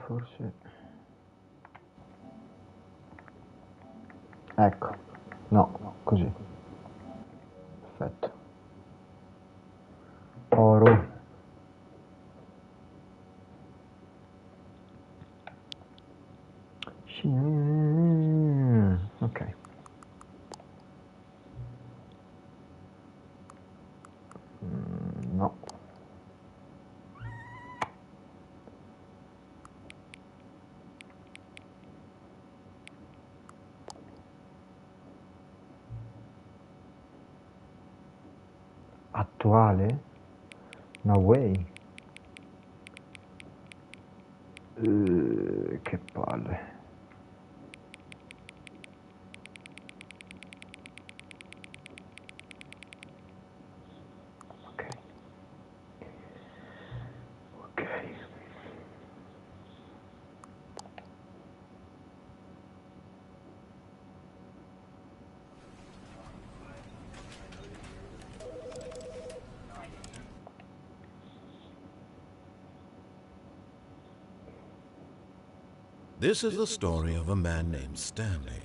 Forse. Ecco, no, così. Perfetto. Oro. Ok. No. Attuale? No way. Che palle. Ok. This is the story of a man named Stanley.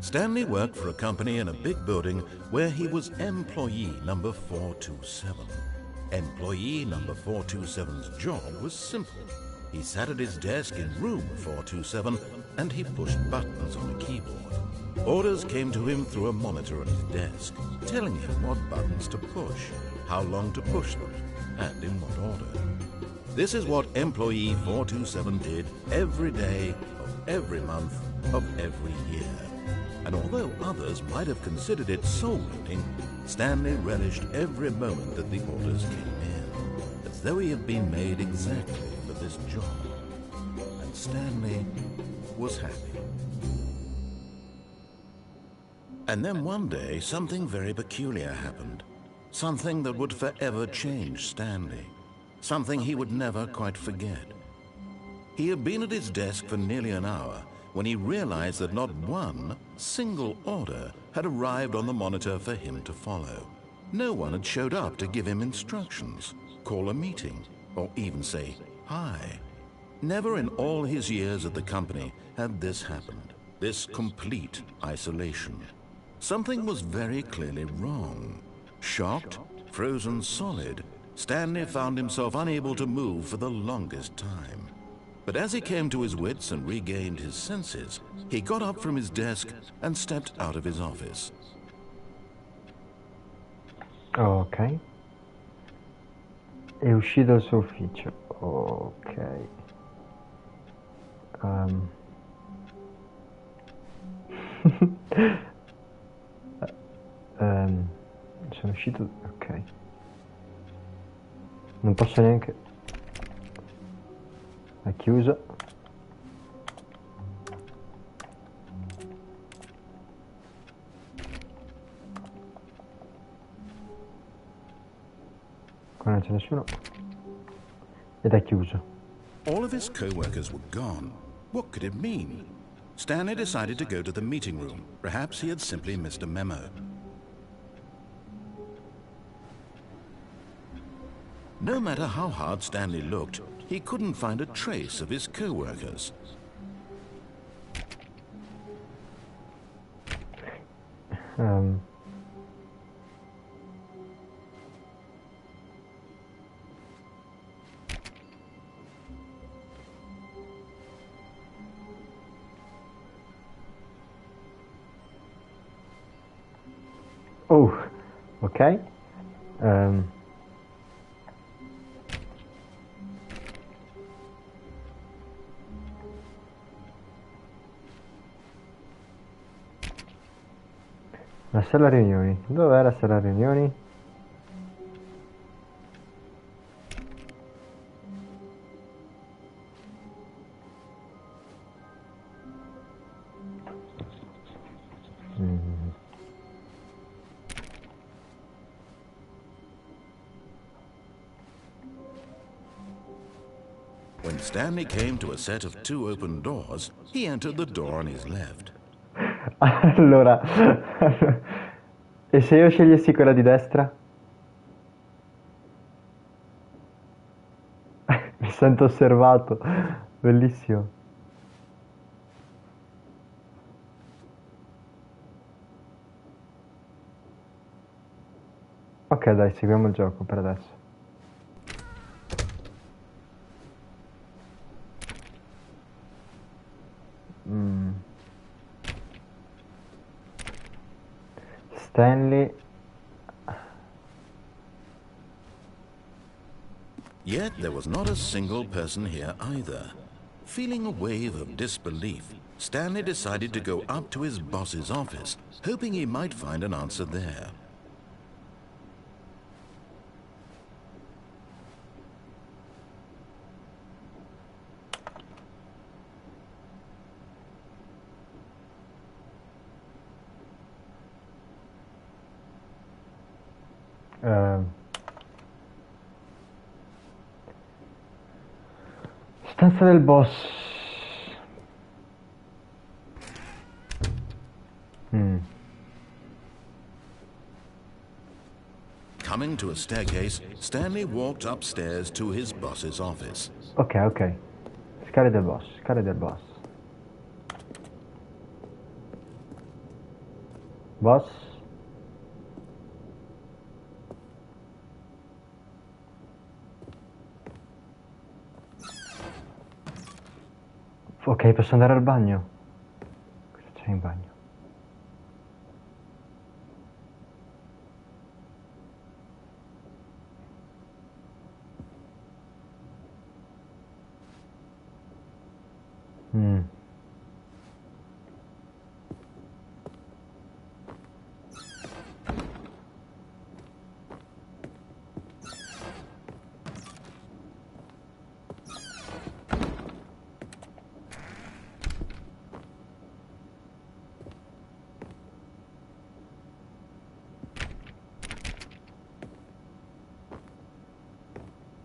Stanley worked for a company in a big building where he was employee number 427. Employee number 427's job was simple. He sat at his desk in room 427 and he pushed buttons on a keyboard. Orders came to him through a monitor on his desk, telling him what buttons to push, how long to push them, and in what order. This is what employee 427 did every day of every month of every year. And although others might have considered it soul-eating, Stanley relished every moment that the orders came in, as though he had been made exactly for this job. And Stanley was happy. And then one day, something very peculiar happened. Something that would forever change Stanley. Something he would never quite forget. He had been at his desk for nearly an hour when he realized that not one single order had arrived on the monitor for him to follow. No one had showed up to give him instructions, call a meeting, or even say hi. Never in all his years at the company had this happened, this complete isolation. Something was very clearly wrong. Shocked, frozen solid, Stanley found himself unable to move for the longest time. But as he came to his wits and regained his senses, he got up from his desk and stepped out of his office. Ok. È uscito dal suo ufficio. Ok. Sono uscito. Ok. Non posso neanche. È chiuso. Qua non c'è nessuno. Ed è chiuso. All of his co-workers were gone. What could it mean? Stanley decided to go to the meeting room. Perhaps he had simply missed a memo. No matter how hard Stanley looked, he couldn't find a trace of his co-workers. Oh, ok. La sala riunioni. Dov'è la sala riunioni? Mm. When Stanley came to a set of 2 open doors, he entered the door on his left. Allora, e se io scegliessi quella di destra? Mi sento osservato, bellissimo. Ok, dai, seguiamo il gioco per adesso. Mm. Stanley. Yet there was not a single person here either. Feeling a wave of disbelief, Stanley decided to go up to his boss's office, hoping he might find an answer there. Stanza del boss. Mm. Coming to a staircase, Stanley walked upstairs to his boss's office. Ok, ok. Scale del boss, scale del boss. Boss. Ok, posso andare al bagno? Cosa c'è in bagno? Mm.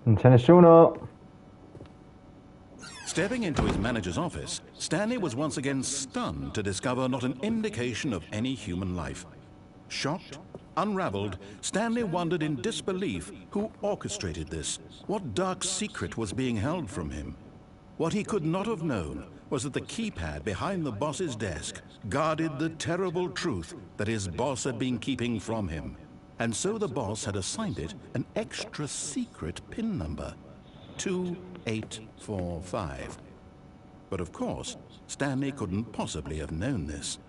Non c'è nessuno? Stepping into his manager's office, Stanley was once again stunned to discover not an indication of any human life. Shocked, unraveled, Stanley wondered in disbelief who orchestrated this, what dark secret was being held from him. What he could not have known was that the keypad behind the boss's desk guarded the terrible truth that his boss had been keeping from him. And so the boss had assigned it an extra secret PIN number, 2845. But of course, Stanley couldn't possibly have known this.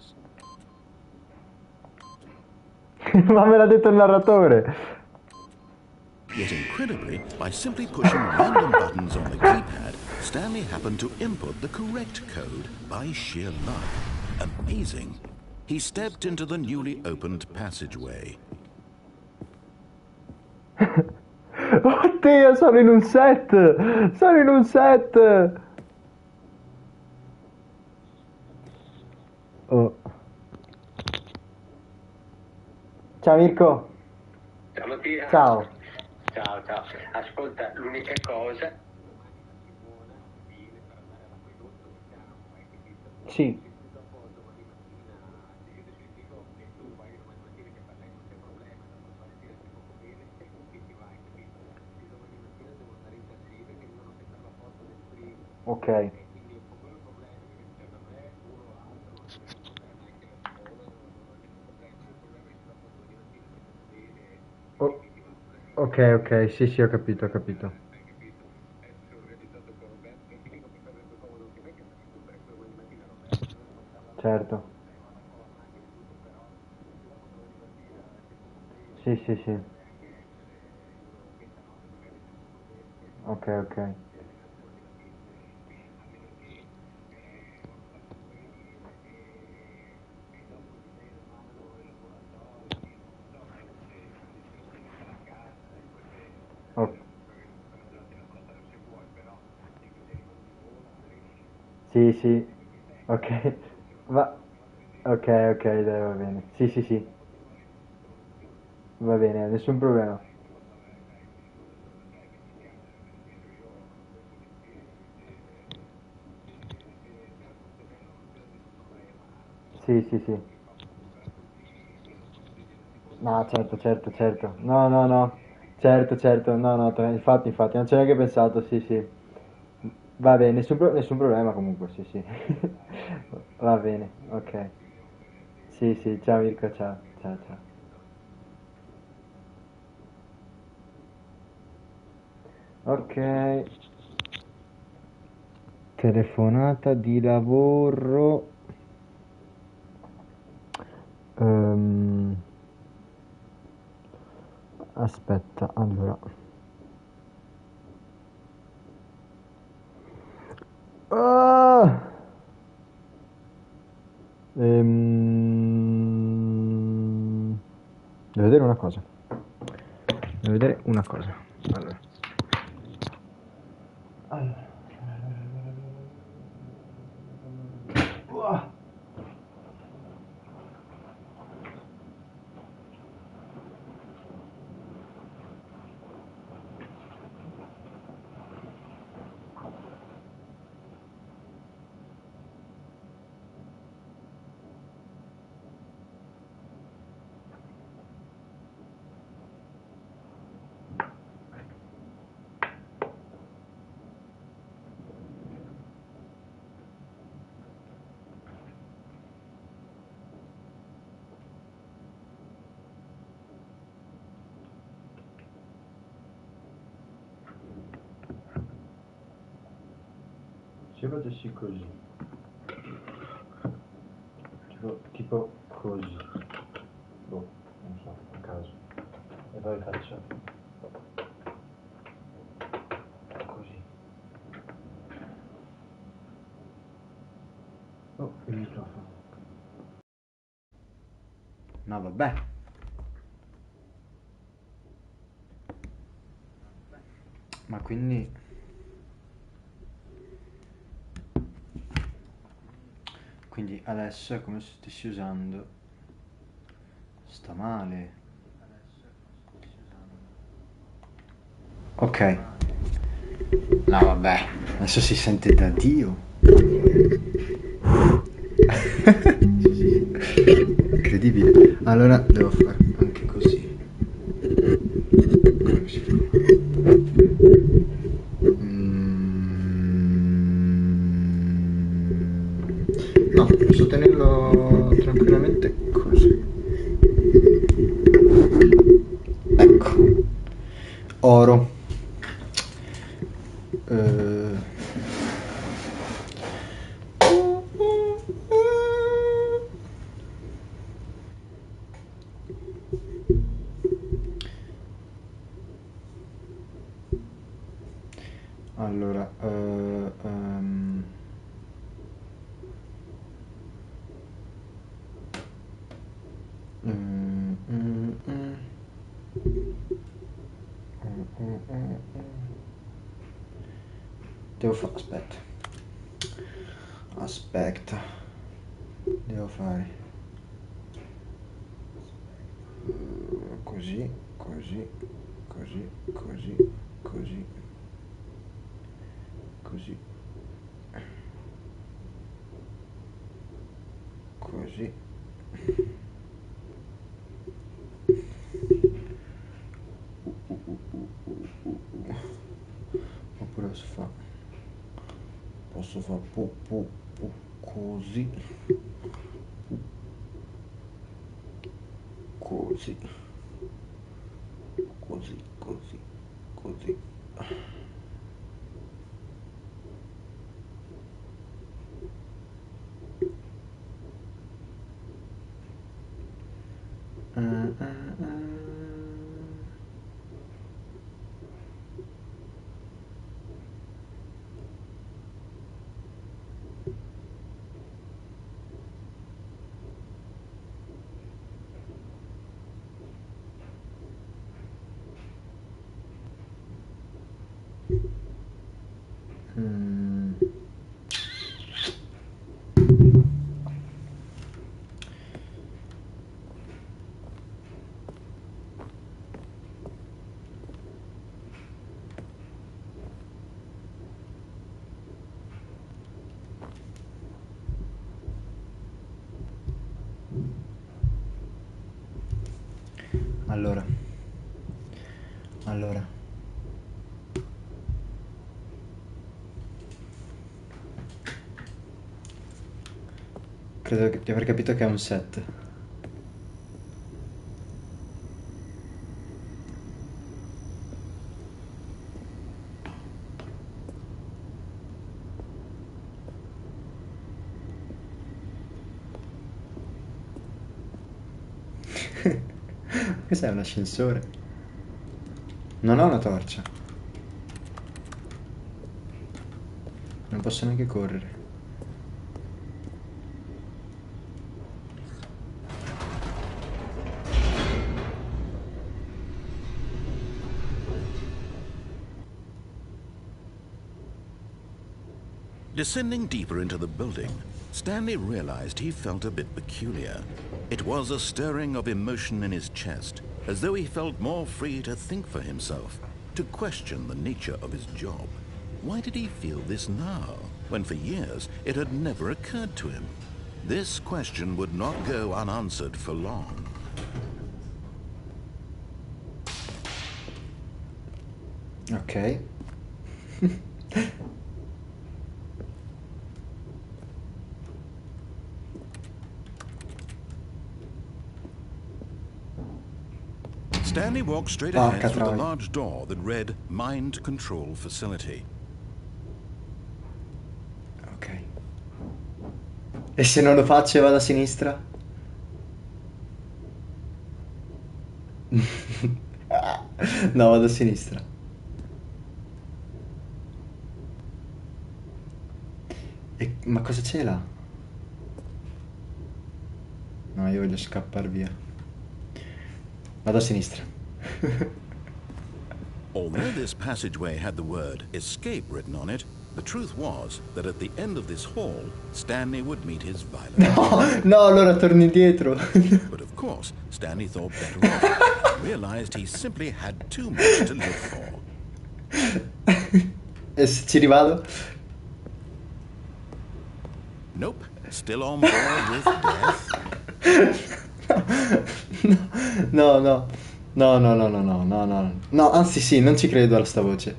Ma me l'ha detto il narratore. Yet incredibly, by simply pushing random buttons on the keypad, Stanley happened to input the correct code by sheer luck. Amazing. He stepped into the newly opened passageway. Oddio, sono in un set! Sono in un set! Oh. Ciao Mirko. Ciao Mattia. Ciao. Ciao, ciao. Ascolta, l'unica cosa... Sì. Ok. Oh, ok, ok, sì, sì, ho capito, ho capito. Certo. Sì, sì, sì. Ok, ok. Sì, sì. Ok. Va. Ok, ok, dai, va bene. Sì, sì, sì. Va bene, nessun problema. Sì, sì, sì. No, certo, certo, certo. No, no, no. Certo, certo. No, no, infatti, infatti, non ci ho neanche pensato, sì, sì. Va bene, nessun problema comunque, sì, sì. Va bene, ok. Sì, sì, ciao Mirko, ciao, ciao, ciao. Ok, telefonata di lavoro. Ehm, aspetta, allora. Ah! Devo vedere una cosa. Devo vedere una cosa. Allora. Allora. Uah. Se io facessi così, tipo così, boh, non so, a caso, e poi faccio così. Oh, il microfono. No, vabbè. Ma quindi adesso è come se stessi usando. Sta male. Ok. No, vabbè. Adesso si sente da Dio. Incredibile. Allora devo fare anche così. Come si fa? No, posso tenerlo tranquillamente così. Ecco. Oro. Eh, allora, mm, mm, mm. Devo fare, aspetta, devo fare così, così, così, così, così, così, così. Oppure posso fare così, così, così, così, così. Uh, uh, mm. Allora. Allora. Credo di aver capito che è un set. Cos'è un ascensore? Non ho una torcia. Non posso neanche correre. Descending deeper into the building, Stanley realized he felt a bit peculiar. It was a stirring of emotion in his chest, as though he felt more free to think for himself, to question the nature of his job. Why did he feel this now, when for years it had never occurred to him? This question would not go unanswered for long. Ok. Stanley walked straight Ah, ahead through the catroi. large door that read Mind Control Facility. Ok. E se non lo faccio e vado a sinistra? No, vado a sinistra. Ma cosa c'è là? No, io voglio scappare via. Vado a sinistra. Although this passageway had the word escape written on it, the truth was that at the end of this hall, Stanley would meet his violent No, no, allora torni indietro. But of course, Stanley thought better of it, realized he simply had too much to live for. E se ci rivado? Nope, still on board with death. No, no. No, no, no, no, no, no, no. No, anzi sì, non ci credo a sta voce.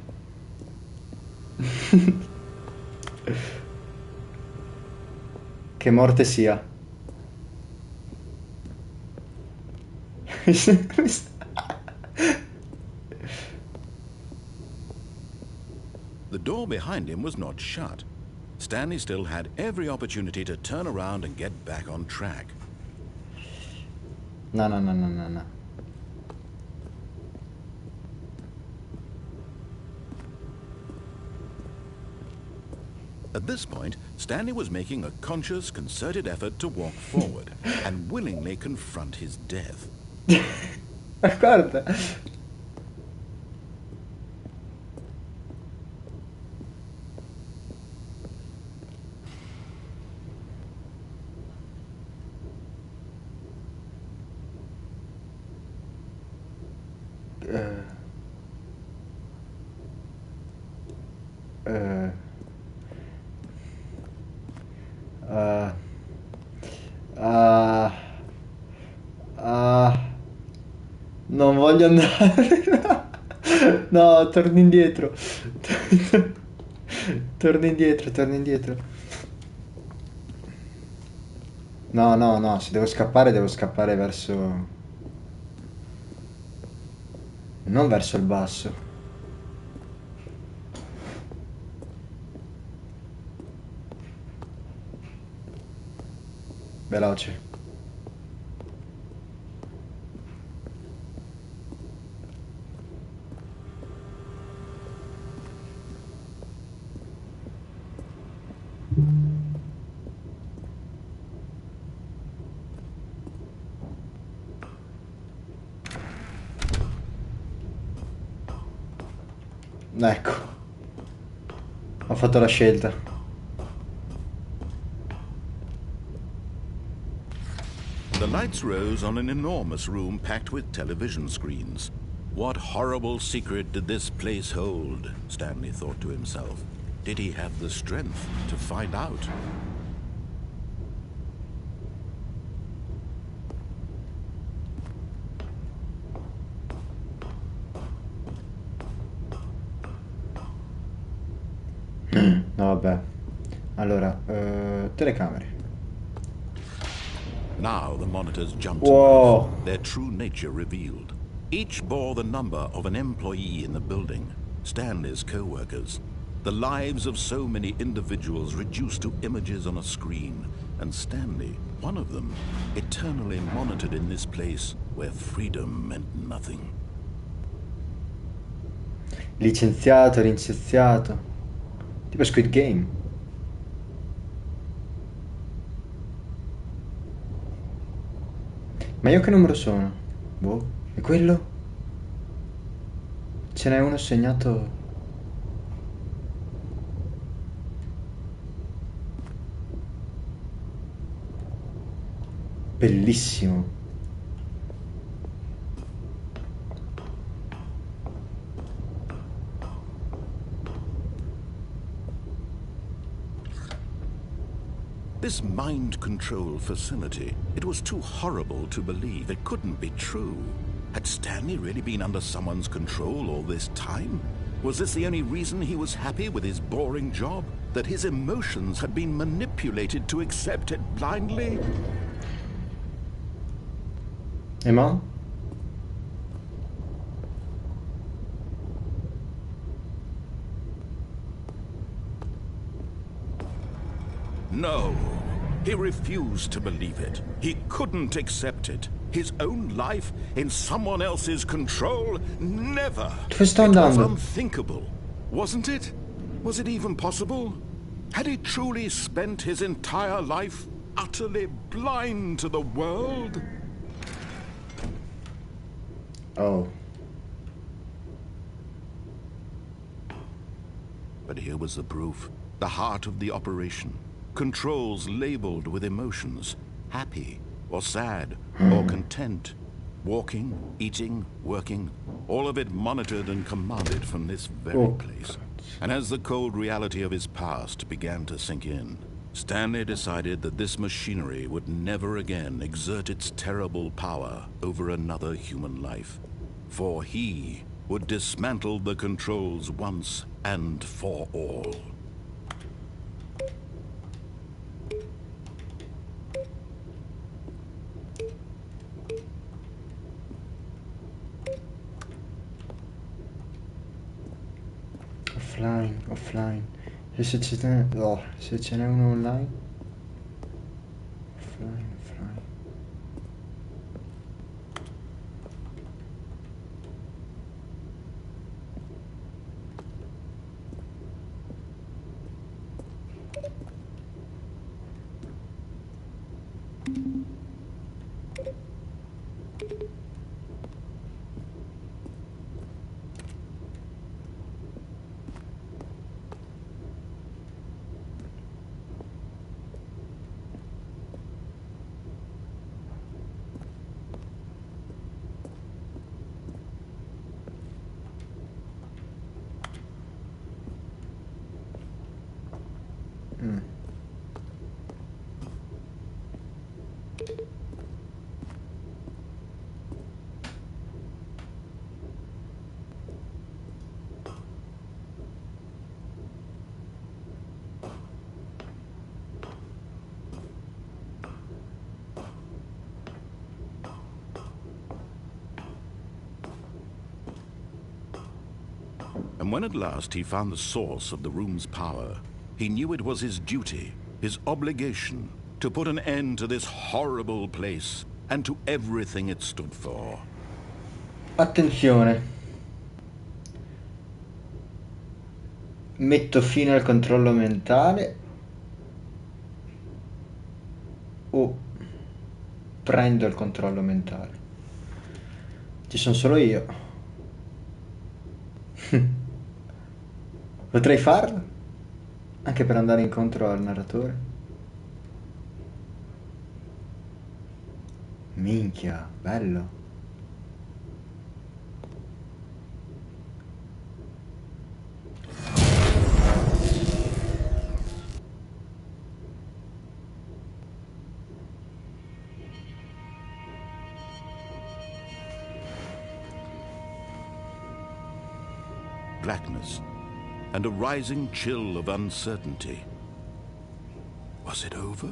Che morte sia. The door behind him was not shut. Stanley still had every opportunity to turn around and get back on track. No, no, no, no, no, no. At this point, Stanley was making a conscious, concerted effort to walk forward and willingly confront his death. Guarda. Eh, ah, ah, ah, non voglio andare. No, torno indietro. Torno indietro, torno indietro. No, no, no, se devo scappare verso... Non verso il basso. Veloce. Ecco. Ho fatto la scelta. The lights rose on an enormous room packed with television screens. What horrible secret did this place hold? Stanley thought to himself. Did he have the strength to find out? No, vabbè. Allora, telecamere. Now the monitors jumped to Wow. life, their true nature revealed. Each bore the number of an employee in the building, Stanley's co-workers. The lives of so many individuals reduced to images on a screen, and Stanley, one of them, eternally monitored in this place where freedom meant nothing. Licenziato, licenziato. Tipo Squid Game. Ma io che numero sono? Boh. E quello? Ce n'è uno segnato. Bellissimo. This mind control facility, it was too horrible to believe. It couldn't be true. Had Stanley really been under someone's control all this time? Was this the only reason he was happy with his boring job? That his emotions had been manipulated to accept it blindly? Emma? No. He refused to believe it. He couldn't accept it. His own life in someone else's control? Never. Dove sto It was andando? unthinkable, wasn't it? Was it even possible? Had he truly spent his entire life utterly blind to the world? Oh. But here was the proof. The heart of the operation. Controls labeled with emotions. Happy, or sad, or content. Walking, eating, working. All of it monitored and commanded from this very Oh, place. And as the cold reality of his past began to sink in, Stanley decided that this machinery would never again exert its terrible power over another human life. For he would dismantle the controls once and for all. Offline, offline. Se ce n'è... Oh, se ce n'è uno online. Offline, offline. And when at last he found the source of the room's power, he knew it was his duty, his obligation, to put an end to this horrible place and to everything it stood for. Attenzione. Metto fine al controllo mentale o prendo il controllo mentale? Ci sono solo io. Potrei farlo? Anche per andare incontro al narratore? Minchia, bello. Blackness. and a rising chill of uncertainty. Was it over?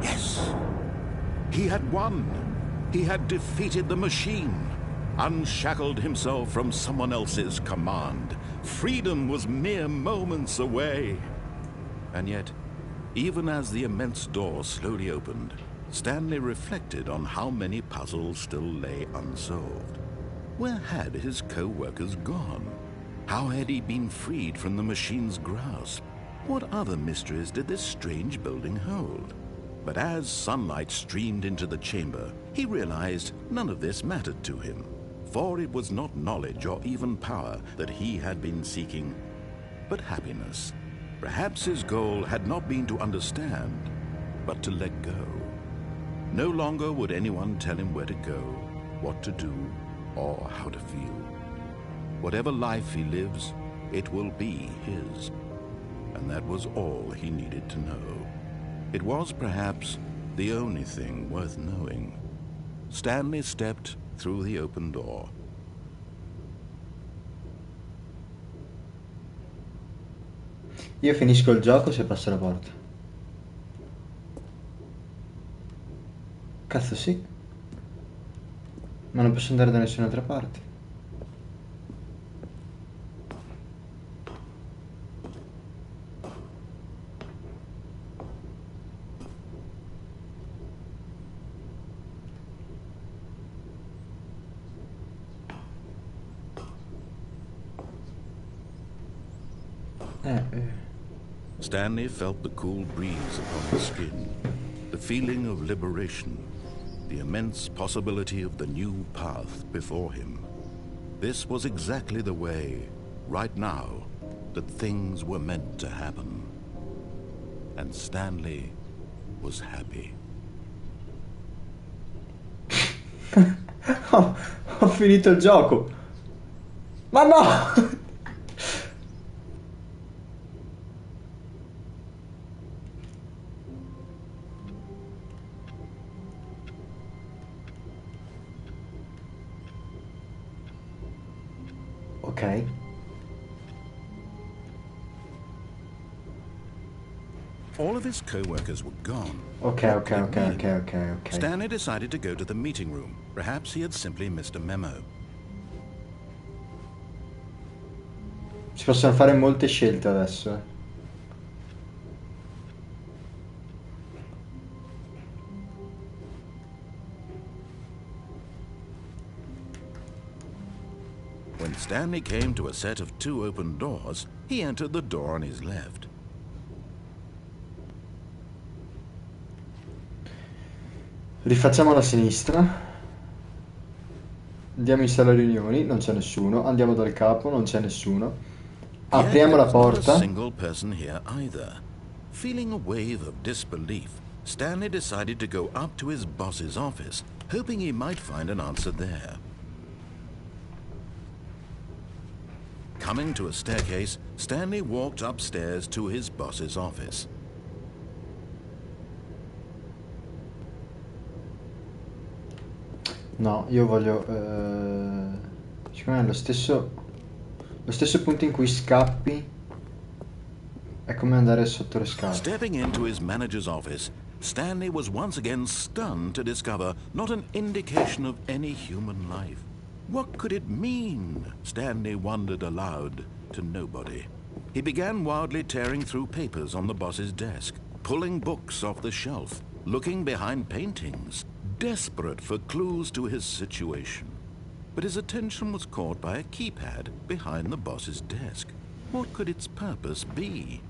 Yes! He had won! He had defeated the machine, unshackled himself from someone else's command. Freedom was mere moments away. And yet, even as the immense door slowly opened, Stanley reflected on how many puzzles still lay unsolved. Where had his co-workers gone? How had he been freed from the machine's grasp? What other mysteries did this strange building hold? But as sunlight streamed into the chamber, he realized none of this mattered to him, for it was not knowledge or even power that he had been seeking, but happiness. Perhaps his goal had not been to understand, but to let go. No longer would anyone tell him where to go, what to do, or how to feel. Whatever life he lives, it will be his. And that was all he needed to know. It was perhaps the only thing worth knowing. Stanley stepped through the open door. Io finisco il gioco se passo la porta. Cazzo sì. Ma non posso andare da nessun'altra parte. Stanley felt the cool breeze upon his skin, the feeling of liberation, the immense possibility of the new path before him. This was exactly the way, right now, that things were meant to happen. And Stanley was happy. Ho finito il gioco. Ma no! Ok. All of his co-workers were gone. Okay. Stanley decided to go to the meeting room. Perhaps he had simply missed a memo. Si possono fare molte scelte adesso. When Stanley came to a set of 2 open doors, he entered the door on his left. Rifacciamo la sinistra. Andiamo in sala riunioni, non c'è nessuno. Andiamo dal capo, non c'è nessuno. Apriamo la Yet there was not porta. a single person here either. Feeling a wave of disbelief, Stanley decided to go up to his boss's office, hoping he might find an answer there. Coming to a staircase, Stanley walked upstairs to his boss's office. No, io voglio... Siccome è lo stesso punto in cui scappi, è come andare sotto le scale. Stepping into his manager's office, Stanley was once again stunned to discover not an indication of any human life. What could it mean? Stanley wondered aloud to nobody. He began wildly tearing through papers on the boss's desk, pulling books off the shelf, looking behind paintings, desperate for clues to his situation. But his attention was caught by a keypad behind the boss's desk. What could its purpose be?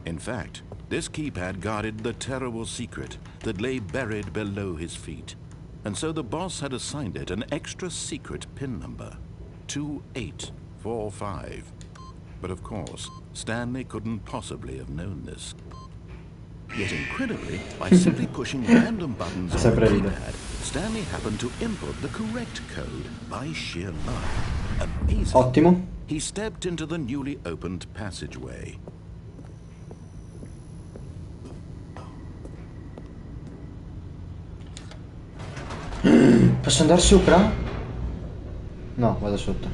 In fact, this keypad guarded the terrible secret that lay buried below his feet. And so the boss had assigned it an extra secret PIN number, 2845. But of course, Stanley couldn't possibly have known this. Yet incredibly, by simply pushing random buttons on the keypad, Stanley happened to input the correct code by sheer luck. Amazing. Ottimo. He stepped into the newly opened passageway. Posso andare sopra? No, vado sotto.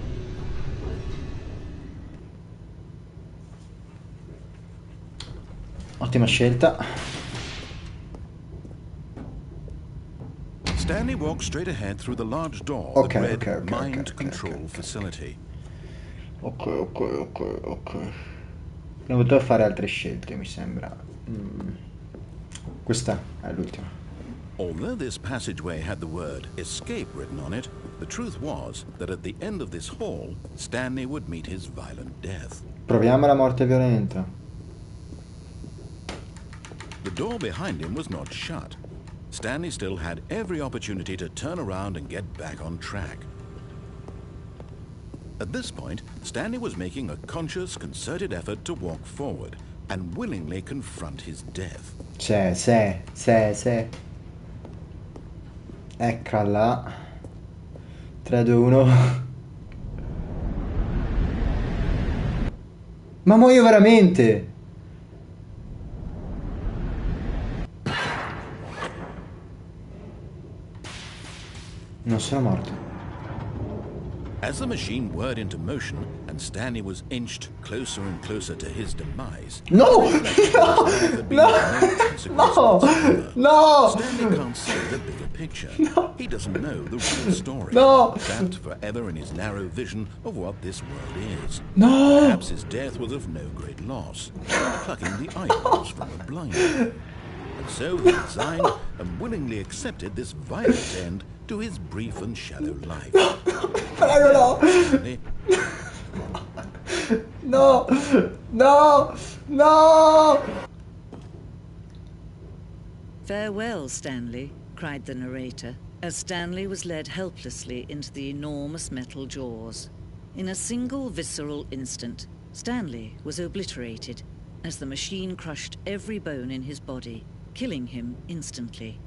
Ottima scelta. Stanley walked straight ahead through the large door that Ok, read ok, ok, ok, Mind ok, Control ok. Facility. Ok. Ne potevo fare altre scelte, mi sembra. Questa è l'ultima. Although this passageway had the word escape written on it, the truth was that at the end of this hall, Stanley would meet his violent death. Proviamo la morte violenta. The door behind him was not shut. Stanley still had every opportunity to turn around and get back on track. At this point, Stanley was making a conscious, concerted effort to walk forward and willingly confront his death. Sì. Eccola. 3, 2, 1. Ma muoio veramente! Non sono morto. As the machine whirred into motion and Stanley was inched closer and closer to his demise, No! the reflection of his life had been of no consequence whatsoever. No! Stanley can't see the bigger picture. He doesn't know the real story. No! Trapped forever in his narrow vision of what this world is. No! Perhaps his death was of no great loss, plucking the eyeballs from a blind man. And so he resigned and willingly accepted this violent end to his brief and shallow life. Prego, no! Stanley, No! "Farewell, Stanley," cried the narrator, as Stanley was led helplessly into the enormous metal jaws. In a single visceral instant, Stanley was obliterated as the machine crushed every bone in his body, killing him instantly.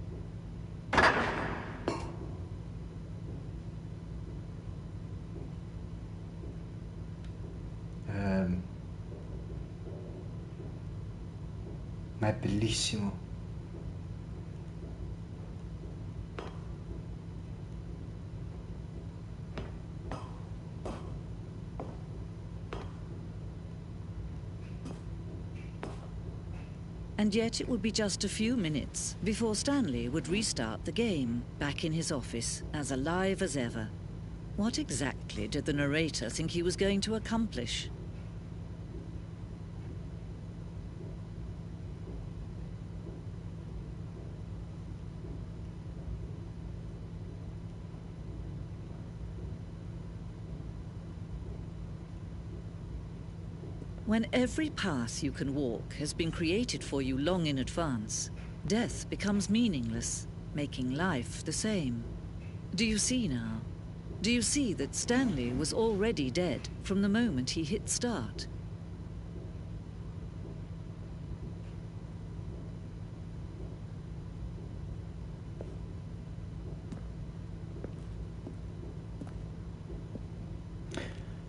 Ma è bellissimo. And yet it would be just a few minutes before Stanley would restart the game, back in his office, as alive as ever. What exactly did the narrator think he was going to accomplish? When every path you can walk has been created for you long in advance, death becomes meaningless, making life the same. Do you see now? Do you see that Stanley was already dead from the moment he hit start?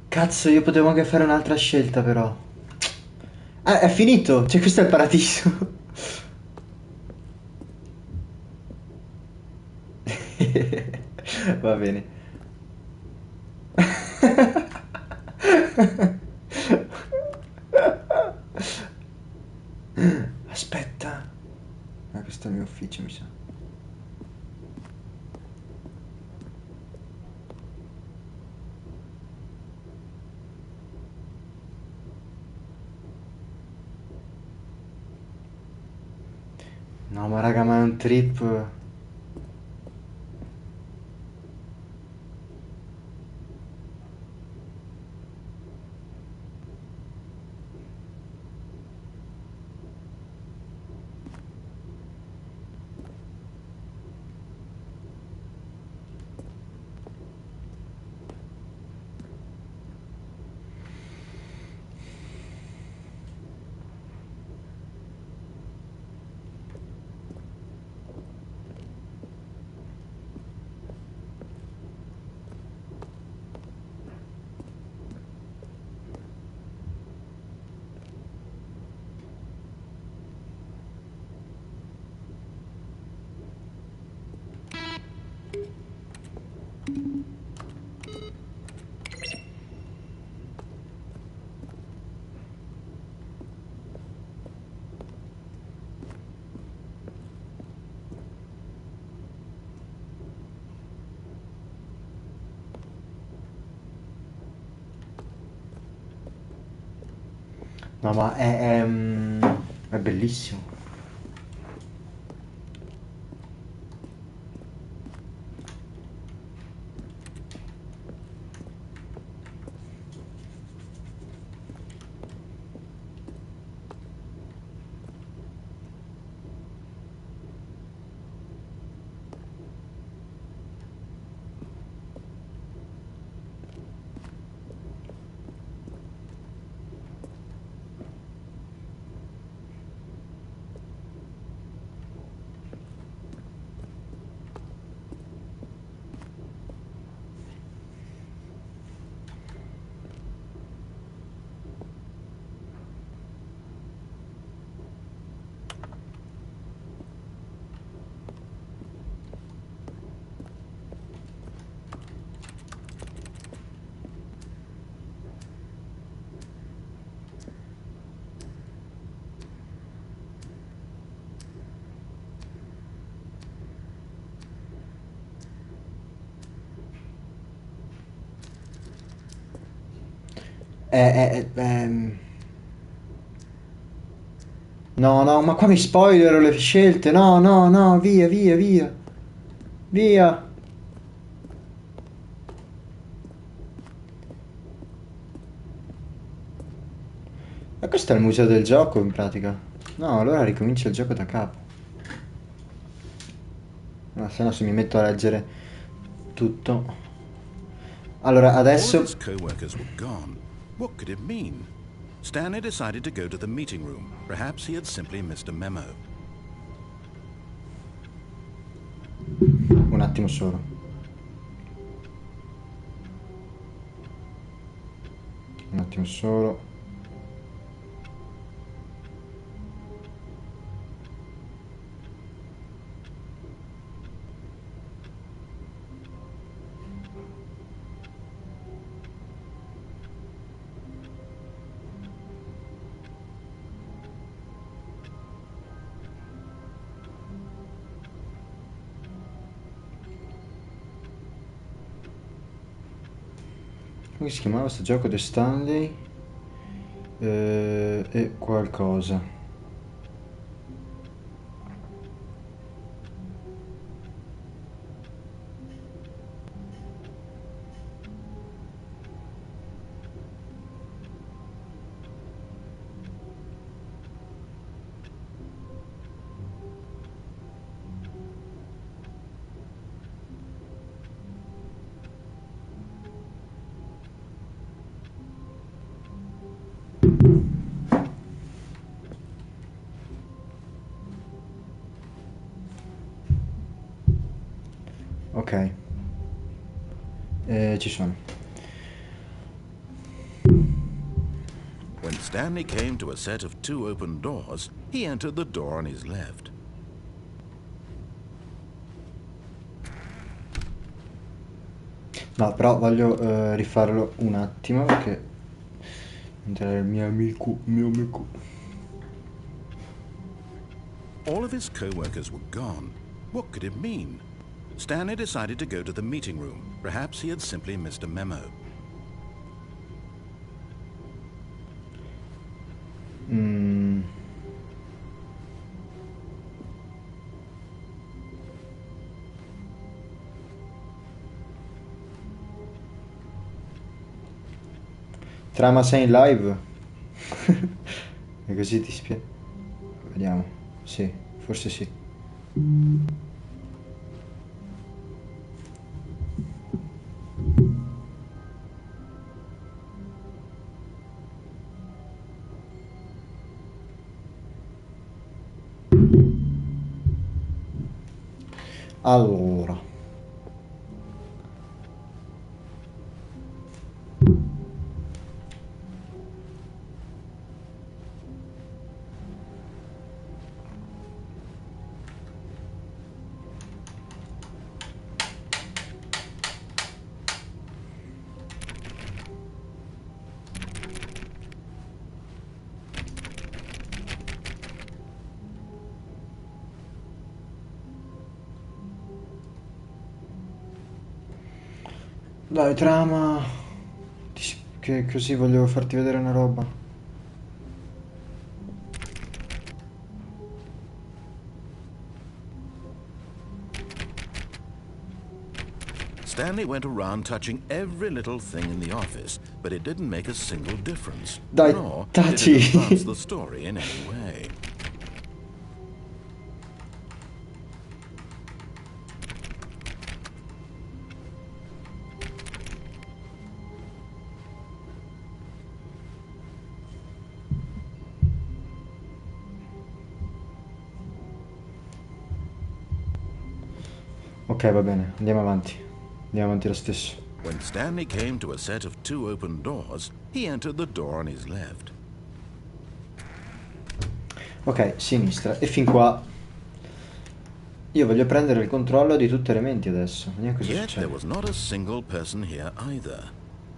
Cazzo, io potevo anche fare un'altra scelta, però. Ah, è finito! Cioè, questo è il paradiso. Va bene. Aspetta. Ah, questo è il mio ufficio, mi sa. No, ma raga, ma è un trip. No, ma è bellissimo. No, no, ma qua mi spoilerò le scelte. No, no, no, via, via, via. Via. Ma questo è il museo del gioco in pratica. No, allora ricomincia il gioco da capo. No, se no se mi metto a leggere tutto. Allora, All of adesso... his co-workers were gone. What could it mean? Stanley decided to go to the meeting room. Perhaps he had simply missed a memo. Un attimo solo. Un attimo solo. Come si chiamava questo gioco di Stanley? E qualcosa. Ok. Ci sono. When Stanley came to a set of two open doors, he entered the door on his left. No, però voglio rifarlo un attimo perché... Entrare il mio amico. All of his co-workers were gone. What could it mean? Stanley decided to go to the meeting room. Perhaps he had simply missed a memo. Mm. Trama 6 in live? E così ti spiego. Vediamo. Sì, forse sì. Allora. Dai, trama. Che così voglio farti vedere una roba. Stanley went around touching every little thing in the office, but it didn't make a single difference. Dai, Nor taci. did it advance the story in any way. Ok, va bene, andiamo avanti. Andiamo avanti lo stesso. When Stanley came to a set of 2 open doors, he entered the door on his left. Ok, sinistra. E fin qua io voglio prendere il controllo di tutte le menti adesso. Vediamo cosa Yet there succede. was not a single person here either.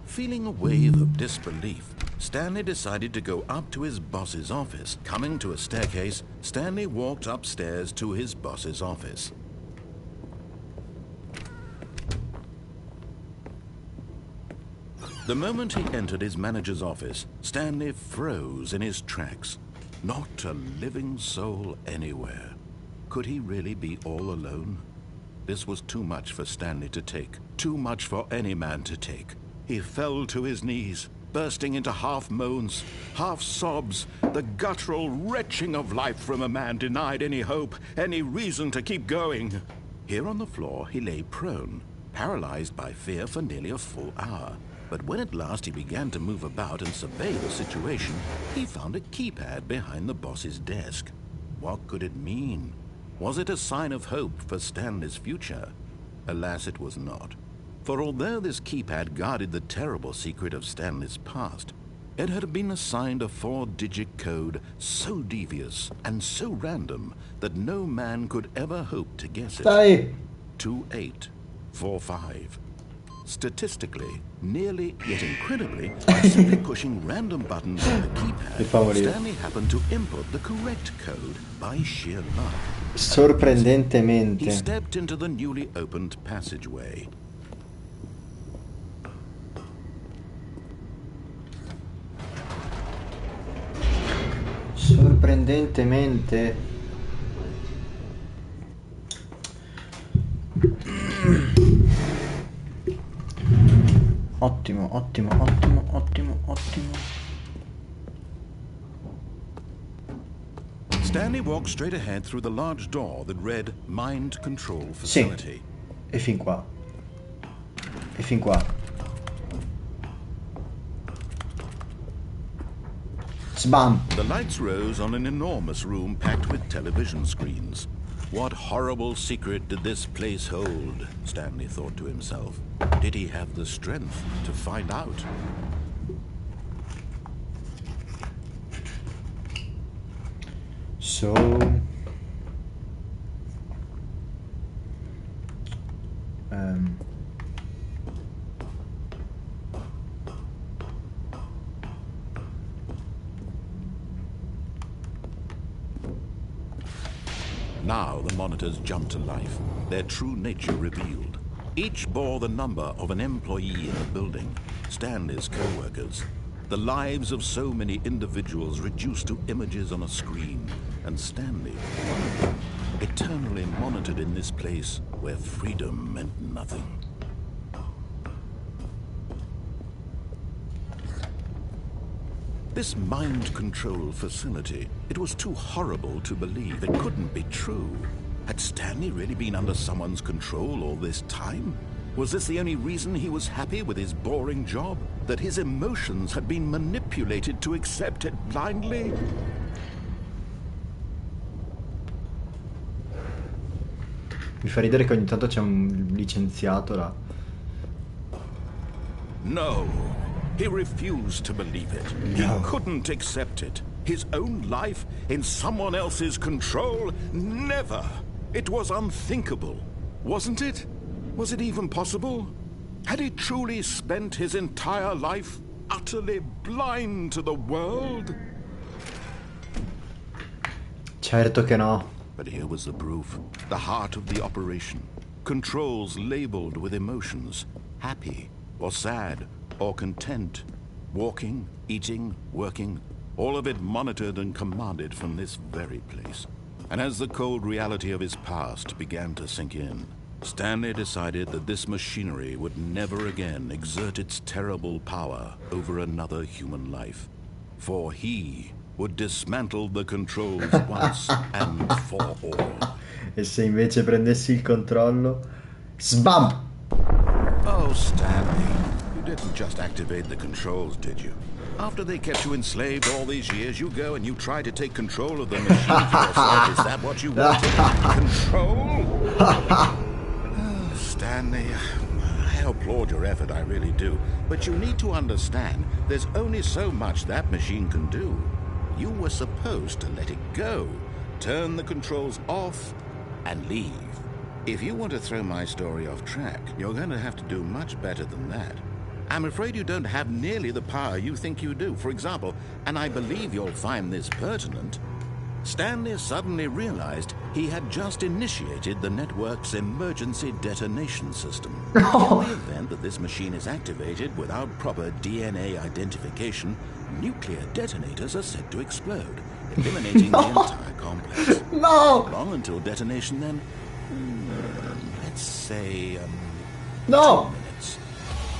Feeling a wave of disbelief, Stanley decided to go up to his boss's office. Coming to a staircase, Stanley walked upstairs to his boss's office. The moment he entered his manager's office, Stanley froze in his tracks. Not a living soul anywhere. Could he really be all alone? This was too much for Stanley to take. Too much for any man to take. He fell to his knees, bursting into half moans, half sobs, the guttural retching of life from a man denied any hope, any reason to keep going. Here on the floor, he lay prone, paralyzed by fear for nearly a full hour. But when at last he began to move about and survey the situation, he found a keypad behind the boss's desk. What could it mean? Was it a sign of hope for Stanley's future? Alas, it was not. For although this keypad guarded the terrible secret of Stanley's past, it had been assigned a 4-digit code so devious and so random that no man could ever hope to guess it. Dai! 2845. Statistically, nearly yet incredibly, by simply pushing random buttons on the keypad, Stanley happened to input the correct code by sheer luck. Sorprendentemente. He stepped into the newly opened passageway. Sorprendentemente. Ottimo, ottimo, ottimo, ottimo, ottimo. Stanley walked straight ahead through the large door that read Mind Control Facility. Sì. E fin qua. E fin qua. Sbam! The lights rose on an enormous room packed with television screens. What horrible secret did this place hold? Stanley thought to himself. Did he have the strength to find out? So... Now the monitors jumped to life, their true nature revealed. Each bore the number of an employee in the building, Stanley's co-workers. The lives of so many individuals reduced to images on a screen, and Stanley, one of them, eternally monitored in this place where freedom meant nothing. This mind control facility, it was too horrible to believe. It couldn't be true. Had Stanley really been under someone's control all this time? Was this the only reason he was happy with his boring job? That his emotions had been manipulated to accept it blindly? Mi fa ridere che ogni tanto c'è un licenziato là. No. He refused to believe it. No. He couldn't accept it. His own life in someone else's control? Never. It was unthinkable. Wasn't it? Was it even possible? Had he truly spent his entire life utterly blind to the world? Certo che no. But here was the proof. The heart of the operation. Controls labeled with emotions. Happy or sad or content. Walking, eating, working. All of it monitored and commanded from this very place. And as the cold reality of his past began to sink in, Stanley decided that this machinery would never again exert its terrible power over another human life, for he would dismantle the controls once and for all. E se invece prendessi il controllo... Sbam! Oh, Stanley, you didn't just activate the controls, did you? After they kept you enslaved all these years, you go and you try to take control of the machine for yourself. Is that what you wanted? Control? Oh, Stanley, I applaud your effort, I really do. But you need to understand, there's only so much that machine can do. You were supposed to let it go, turn the controls off, and leave. If you want to throw my story off track, you're going to have to do much better than that. I'm afraid you don't have nearly the power you think you do. For example, and I believe you'll find this pertinent, Stanley suddenly realized he had just initiated the network's emergency detonation system. In the event that this machine is activated without proper DNA identification, nuclear detonators are set to explode, eliminating the entire complex. No! Long until detonation then? Let's say, No! 10 minutes.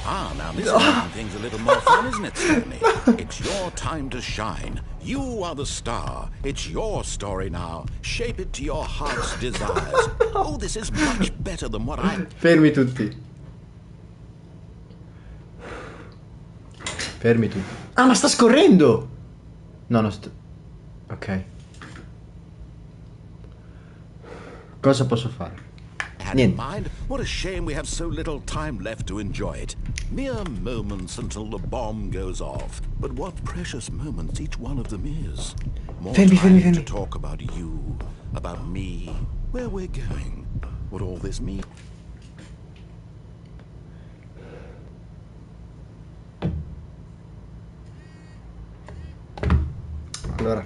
Ah, now this is making things a little more fun, isn't it, Stanley? It's your time to shine. You are the star. It's your story now. Shape it to your heart's desires. Oh, this is much better than what I... Fermi tutti. Fermi tutti. Ah, ma sta scorrendo! No, no, ok. Cosa posso fare? Had in mind, what a shame we have so little time left to enjoy it. Mere moments until the bomb goes off. But what precious moments each one of them is. More time to talk about you, about me, where we're going, what all this means. Allora.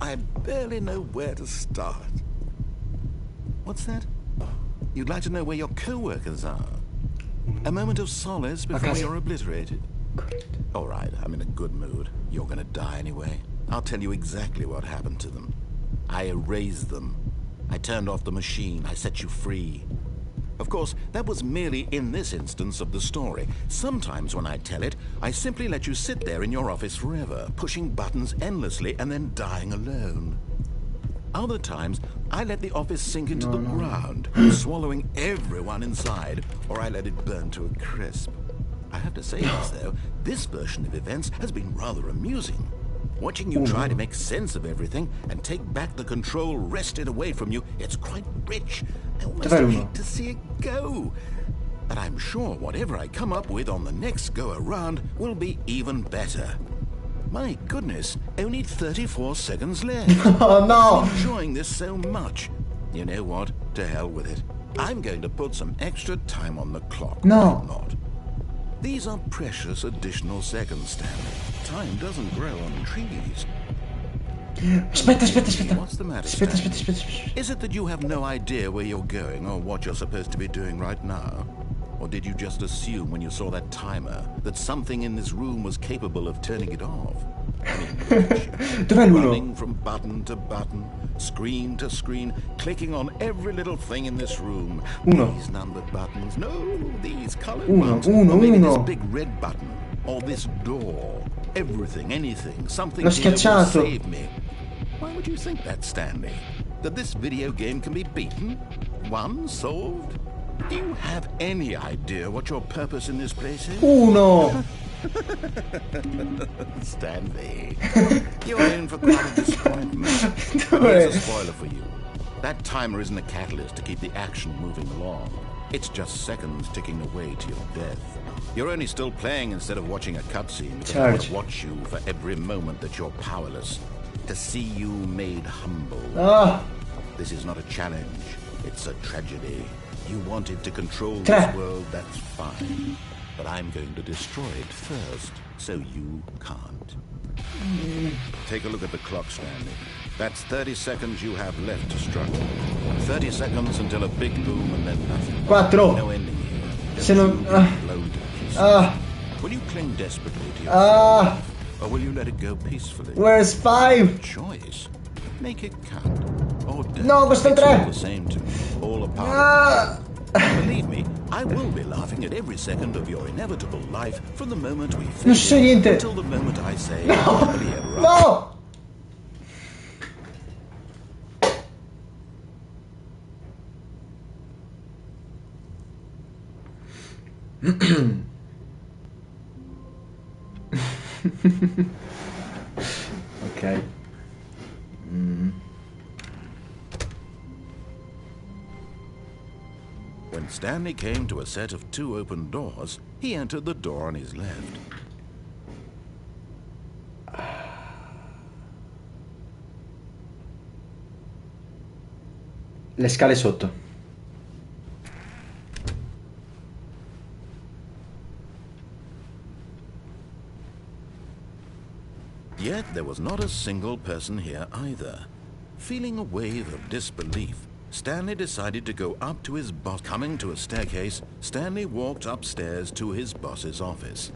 I barely know where to start. What's that? You'd like to know where your co-workers are? A moment of solace before you're obliterated? All right, I'm in a good mood. You're gonna die anyway. I'll tell you exactly what happened to them. I erased them. I turned off the machine. I set you free. Of course, that was merely in this instance of the story. Sometimes when I tell it, I simply let you sit there in your office forever, pushing buttons endlessly and then dying alone. Other times, I let the office sink into the ground, swallowing everyone inside, or I let it burn to a crisp. I have to say this, though, this version of events has been rather amusing. Watching you try to make sense of everything and take back the control wrested away from you, it's quite rich. I almost hate to see it go. But I'm sure whatever I come up with on the next go-around will be even better. My goodness, only 34 seconds left. Oh, no! I'm enjoying this so much. You know what? To hell with it. I'm going to put some extra time on the clock. No. I'm not. These are precious additional seconds, Stanley. Time doesn't grow on trees. Aspetta. What's the matter, Aspetta. Is it that you have no idea where you're going or what you're supposed to be doing right now? Or did you just assume when you saw that timer that something in this room was capable of turning it off? I mean, Dov'è l'uno? running from button to button, screen to screen, clicking on every little thing in this room. Uno. These numbered buttons, no, these colored Uno, ones. Or maybe uno. this big red button, or this door. Everything, anything, something L'ho here will schiacciato. save me. Why would you think that, Stanley? That this video game can be beaten? Won? Solved? Do you have any idea what your purpose in this place is? Uno! Stanley, you're in for quite a disappointment. Dov'è? Here's a spoiler for you. That timer isn't a catalyst to keep the action moving along. It's just seconds ticking away to your death. You're only still playing instead of watching a cutscene. Because I want to watch you for every moment that you're powerless. To see you made humble. Ah! This is not a challenge. It's a tragedy. You wanted to control this world, that's fine. But I'm going to destroy it first, so you can't. Take a look at the clock, Stanley. That's 30 seconds you have left to struggle. 30 seconds until a big boom and then nothing. 4. No ending here. Se non... Blown to pieces. Will you cling desperately to your life, or will you let it go peacefully? Where's 5? Choice. Make it count. Or You're dead. No, questo è il It's all 3. the same to me. All a part Ah! of it. Believe me, I will be laughing at every second of your inevitable life from the moment we Non finish succede niente. until the moment I say No! happily ever after. No! Ok. When Stanley came to a set of 2 open doors, he entered the door on his left. Le scale sotto. Yet there was not a single person here either. Feeling a wave of disbelief, Stanley decided to go up to his boss. Coming to a staircase, Stanley walked upstairs to his boss's office.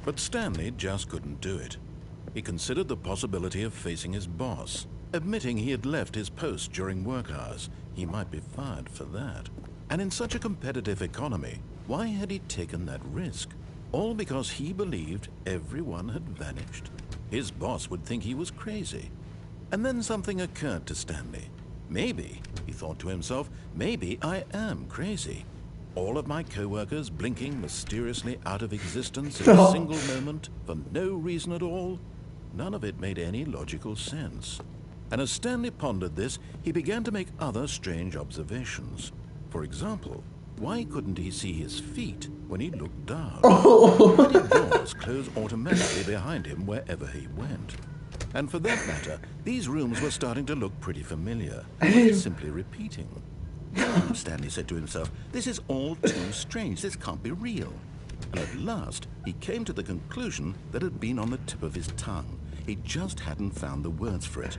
But Stanley just couldn't do it. He considered the possibility of facing his boss. Admitting he had left his post during work hours, he might be fired for that. And in such a competitive economy, why had he taken that risk? All because he believed everyone had vanished. His boss would think he was crazy. And then something occurred to Stanley. Maybe, he thought to himself, maybe I am crazy. All of my co-workers blinking mysteriously out of existence in a single moment for no reason at all. None of it made any logical sense. And as Stanley pondered this, he began to make other strange observations. For example, why couldn't he see his feet when he looked down? Why did doors close automatically behind him wherever he went? And for that matter, these rooms were starting to look pretty familiar. Simply repeating. No, Stanley said to himself, this is all too strange. This can't be real. And at last, he came to the conclusion that had been on the tip of his tongue. He just hadn't found the words for it.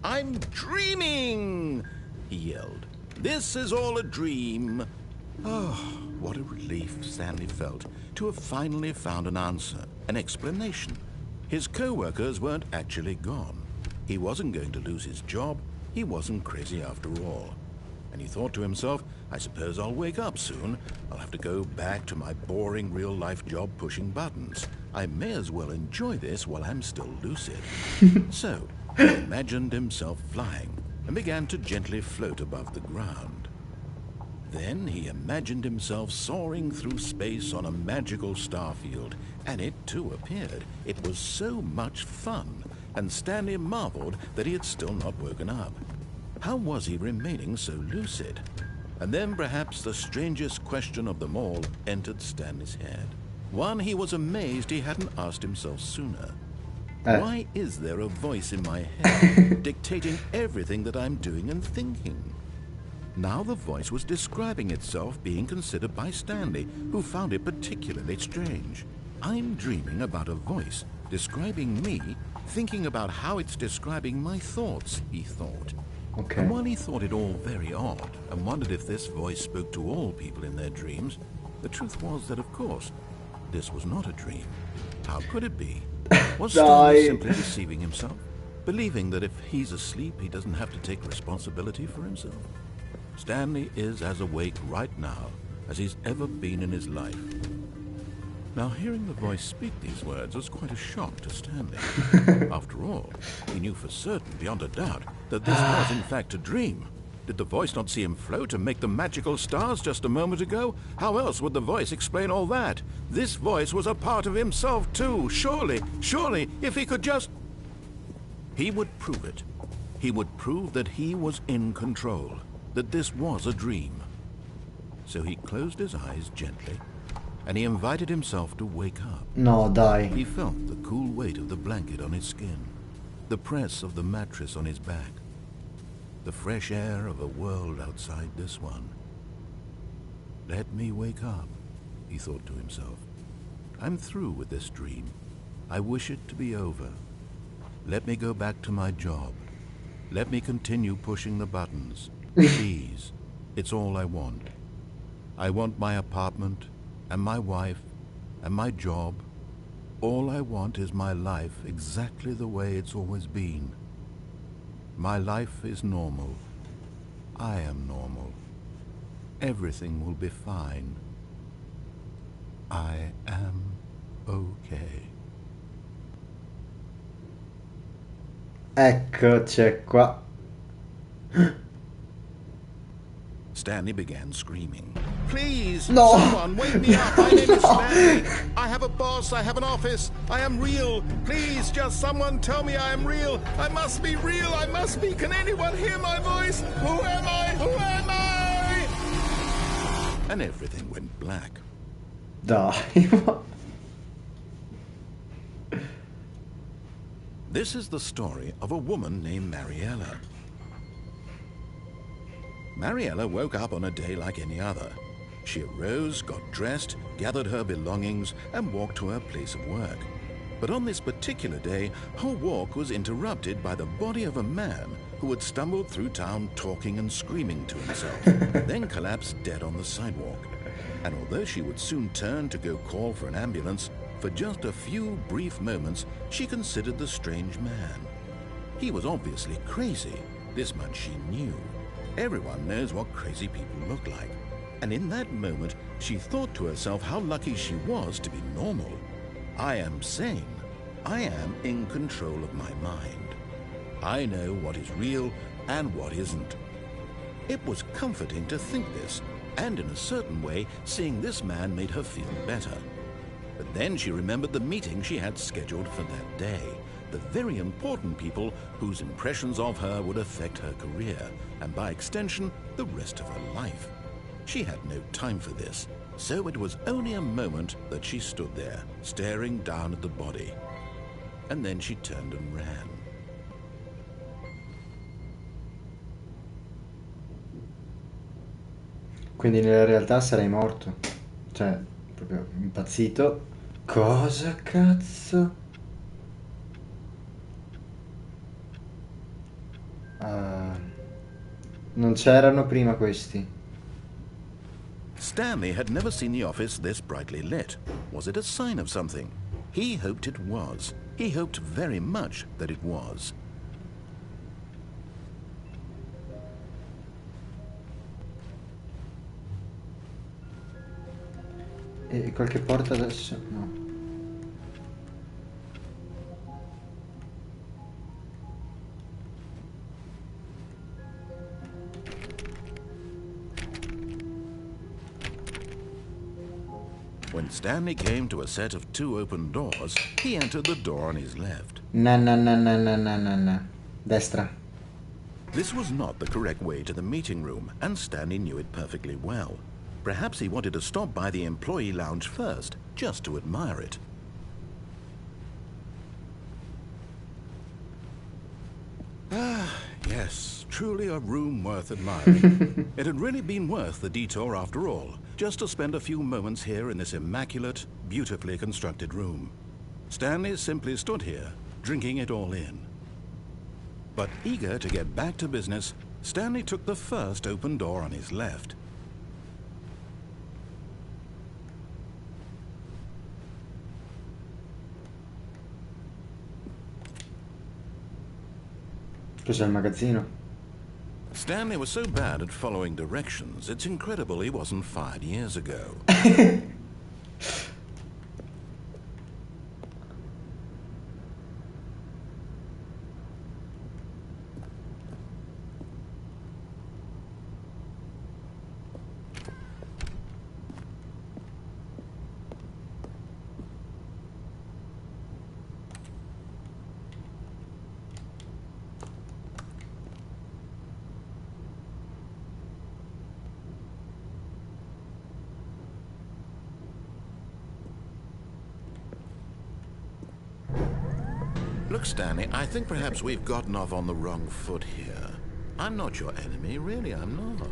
I'm dreaming, he yelled. This is all a dream. Oh, what a relief Stanley felt to have finally found an answer, an explanation. His co-workers weren't actually gone. He wasn't going to lose his job. He wasn't crazy after all. And he thought to himself, I suppose I'll wake up soon. I'll have to go back to my boring real-life job pushing buttons. I may as well enjoy this while I'm still lucid. So, he imagined himself flying and began to gently float above the ground. Then he imagined himself soaring through space on a magical starfield, and it too appeared. It was so much fun, and Stanley marveled that he had still not woken up. How was he remaining so lucid? And then perhaps the strangest question of them all entered Stanley's head. One he was amazed he hadn't asked himself sooner. Why is there a voice in my head dictating everything that I'm doing and thinking? Now the voice was describing itself being considered by Stanley, who found it particularly strange. I'm dreaming about a voice describing me, thinking about how it's describing my thoughts, he thought. Okay. And while he thought it all very odd and wondered if this voice spoke to all people in their dreams, the truth was that, of course, this was not a dream. How could it be? Was Stanley simply deceiving himself, believing that if he's asleep, he doesn't have to take responsibility for himself? Stanley is as awake right now as he's ever been in his life. Now, hearing the voice speak these words was quite a shock to Stanley. After all, he knew for certain, beyond a doubt, that this was in fact a dream. Did the voice not see him float and make the magical stars just a moment ago? How else would the voice explain all that? This voice was a part of himself too. Surely, if he could just... He would prove it. He would prove that he was in control, that this was a dream. So he closed his eyes gently, and he invited himself to wake up. No, dai. He felt the cool weight of the blanket on his skin, the press of the mattress on his back, the fresh air of a world outside this one. Let me wake up, he thought to himself. I'm through with this dream. I wish it to be over. Let me go back to my job. Let me continue pushing the buttons. Please, it's all I want. I want my apartment, and my wife, and my job. All I want is my life exactly the way it's always been. My life is normal. I am normal. Everything will be fine. I am okay. Eccoci qua. Stanley began screaming. Please, No. someone wake me up. My name is Stanley. I have a boss. I have an office. I am real. Please, just someone tell me I am real. I must be real. I must be. Can anyone hear my voice? Who am I? Who am I? And everything went black. Dai. This is the story of a woman named Mariella. Mariella woke up on a day like any other. She arose, got dressed, gathered her belongings, and walked to her place of work. But on this particular day, her walk was interrupted by the body of a man who had stumbled through town talking and screaming to himself, then collapsed dead on the sidewalk. And although she would soon turn to go call for an ambulance, for just a few brief moments, she considered the strange man. He was obviously crazy. This much she knew. Everyone knows what crazy people look like. And in that moment, she thought to herself how lucky she was to be normal. I am sane. I am in control of my mind. I know what is real and what isn't. It was comforting to think this, and in a certain way, seeing this man made her feel better. But then she remembered the meeting she had scheduled for that day, the very important people whose impressions of her would affect her career, and by extension, the rest of her life. She had no time for this, so it was only a moment that she stood there, staring down at the body. And then she turned and ran. Quindi nella realtà sarei morto. Cioè, proprio impazzito. Cosa cazzo? Non c'erano prima questi. Stanley had never seen the office this brightly lit. Was it a sign of something? He hoped it was. He hoped very much that it was. E qualche porta adesso? No. When Stanley came to a set of 2 open doors, he entered the door on his left. No. Destra. This was not the correct way to the meeting room, and Stanley knew it perfectly well. Perhaps he wanted to stop by the employee lounge first, just to admire it. Ah, yes, truly a room worth admiring. It had really been worth the detour after all, just to spend a few moments here in this immaculate, beautifully constructed room. Stanley simply stood here, drinking it all in. But eager to get back to business, Stanley took the first open door on his left. Cos'è il magazzino? Stanley was so bad at following directions, it's incredible he wasn't fired years ago. Look, Stanley, I think perhaps we've gotten off on the wrong foot here. I'm not your enemy, really, I'm not.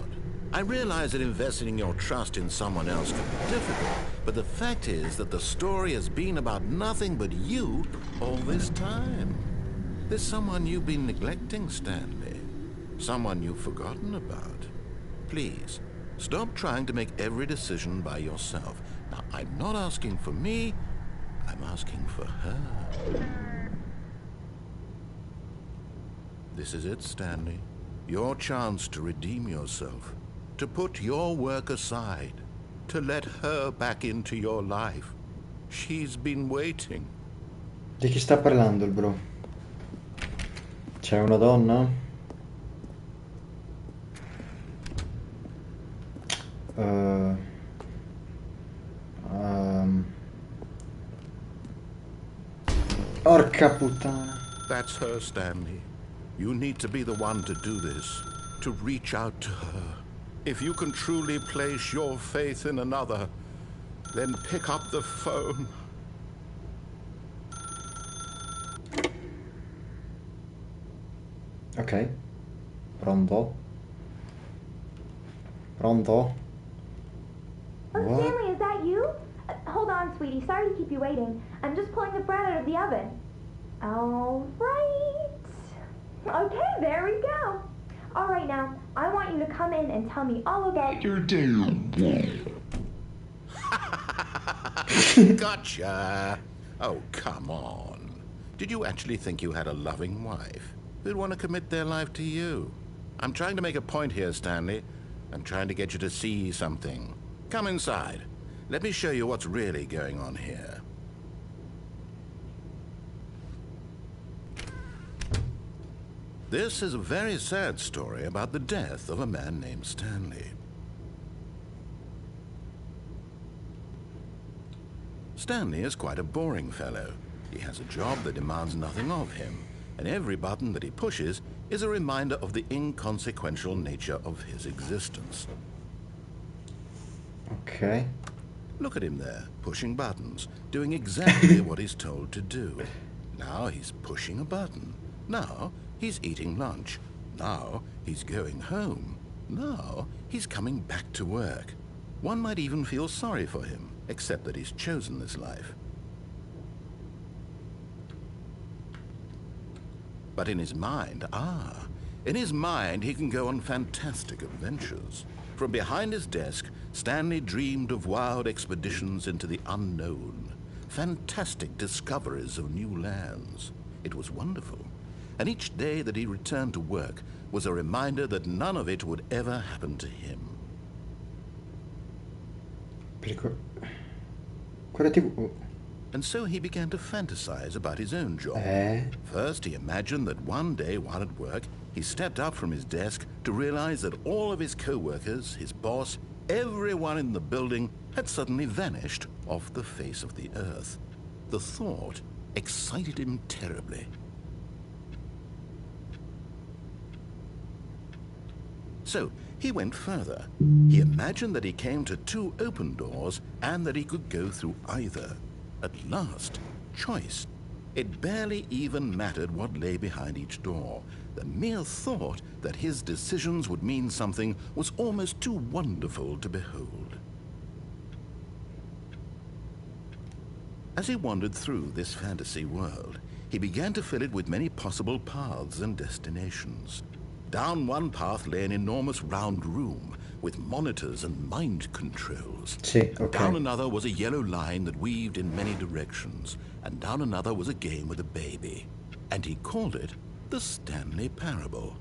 I realize that investing your trust in someone else can be difficult, but the fact is that the story has been about nothing but you all this time. There's someone you've been neglecting, Stanley. Someone you've forgotten about. Please, Stop trying to make every decision by yourself. Now, I'm not asking for me, I'm asking for her. This is it, Stanley. Your chance to redeem yourself, to put your work aside, to let her back into your life. She's been waiting. Di chi sta parlando il bro? C'è una donna? Uh, Porca puttana. That's her, Stanley. You need to be the one to do this, to reach out to her. If you can truly place your faith in another, then pick up the phone. Ok. Pronto? Pronto? Oh, What? Stanley, is that you? Hold on, sweetie. Sorry to keep you waiting. I'm just pulling the bread out of the oven. All right. Okay, there we go. All right, now, I want you to come in and tell me all about... You're damn. Gotcha. Oh, come on. Did you actually think you had a loving wife who'd want to commit their life to you? I'm trying to make a point here, Stanley. I'm trying to get you to see something. Come inside. Let me show you what's really going on here. This is a very sad story about the death of a man named Stanley. Stanley is quite a boring fellow. He has a job that demands nothing of him, and every button that he pushes is a reminder of the inconsequential nature of his existence. Ok. Look at him there, pushing buttons, doing exactly what he's told to do. Now he's pushing a button. Now he's eating lunch. Now he's going home. Now he's coming back to work. One might even feel sorry for him, except that he's chosen this life. But in his mind, in his mind he can go on fantastic adventures. From behind his desk, Stanley dreamed of wild expeditions into the unknown, fantastic discoveries of new lands. It was wonderful, and each day that he returned to work was a reminder that none of it would ever happen to him. Quella TV... And so he began to fantasize about his own job. First, he imagined that one day while at work, he stepped up from his desk to realize that all of his co-workers, his boss, everyone in the building had suddenly vanished off the face of the earth. The thought excited him terribly. So he went further. He imagined that he came to two open doors and that he could go through either. At last, choice. It barely even mattered what lay behind each door. The mere thought that his decisions would mean something was almost too wonderful to behold. As he wandered through this fantasy world, he began to fill it with many possible paths and destinations. Down one path lay an enormous round room with monitors and mind controls. Sì, ok. Down another was a yellow line that weaved in many directions, and down another was a game with a baby. And he called it the Stanley Parable.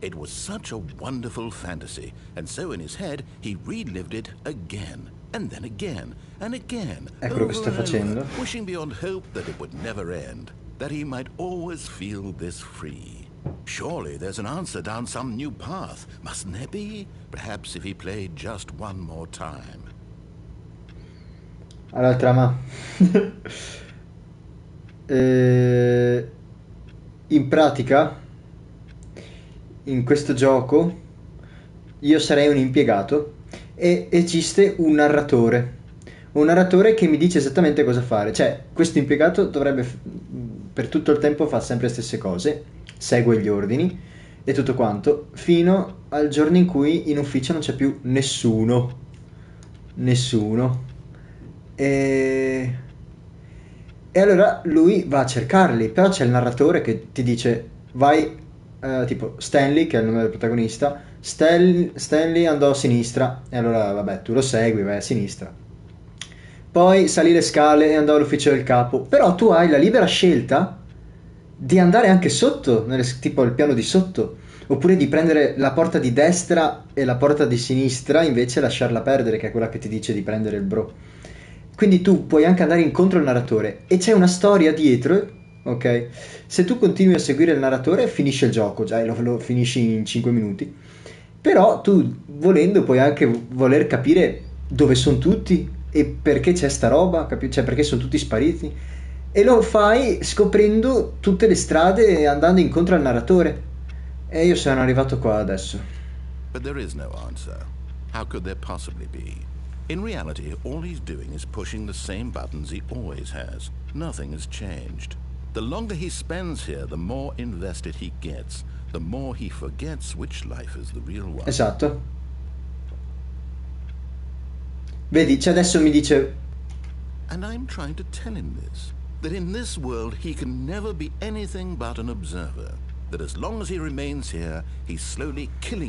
It was such a wonderful fantasy, and so in his head he relived it again, and then again, and again, È quello che sto over and facendo. over, wishing beyond hope that it would never end, that he might always feel this free. Surely there's an answer down some new path, mustn't there be? Perhaps if he played just one more time. Allora, trama. In pratica, in questo gioco, io sarei un impiegato e esiste un narratore che mi dice esattamente cosa fare. Cioè, questo impiegato dovrebbe, per tutto il tempo, fa sempre le stesse cose, segue gli ordini e tutto quanto, fino al giorno in cui in ufficio non c'è più nessuno. E allora lui va a cercarli, però c'è il narratore che ti dice vai tipo Stanley, che è il nome del protagonista, Stanley andò a sinistra, e allora vabbè, tu lo segui, vai a sinistra. Poi salì le scale e andò all'ufficio del capo, però tu hai la libera scelta di andare anche sotto, tipo il piano di sotto, oppure di prendere la porta di destra e la porta di sinistra, invece lasciarla perdere, che è quella che ti dice di prendere il bro. Quindi tu puoi anche andare incontro al narratore e c'è una storia dietro, ok? Se tu continui a seguire il narratore finisce il gioco, già lo finisci in 5 minuti. Però tu volendo puoi anche voler capire dove sono tutti e perché c'è sta roba, cioè perché sono tutti spariti. E lo fai scoprendo tutte le strade e andando incontro al narratore. E io sono arrivato qua adesso. But there is no answer. How could there possibly be? In reality, all he's doing is pushing the same buttons he always has. Nothing has changed. The longer he spends here, the more invested he gets. The more he forgets which life is the real one. Esatto. Vedi, cioè adesso mi dice... And I'm trying to tell him this. That in this world he can never be anything but an observer. That as long as he remains here, he's slowly killing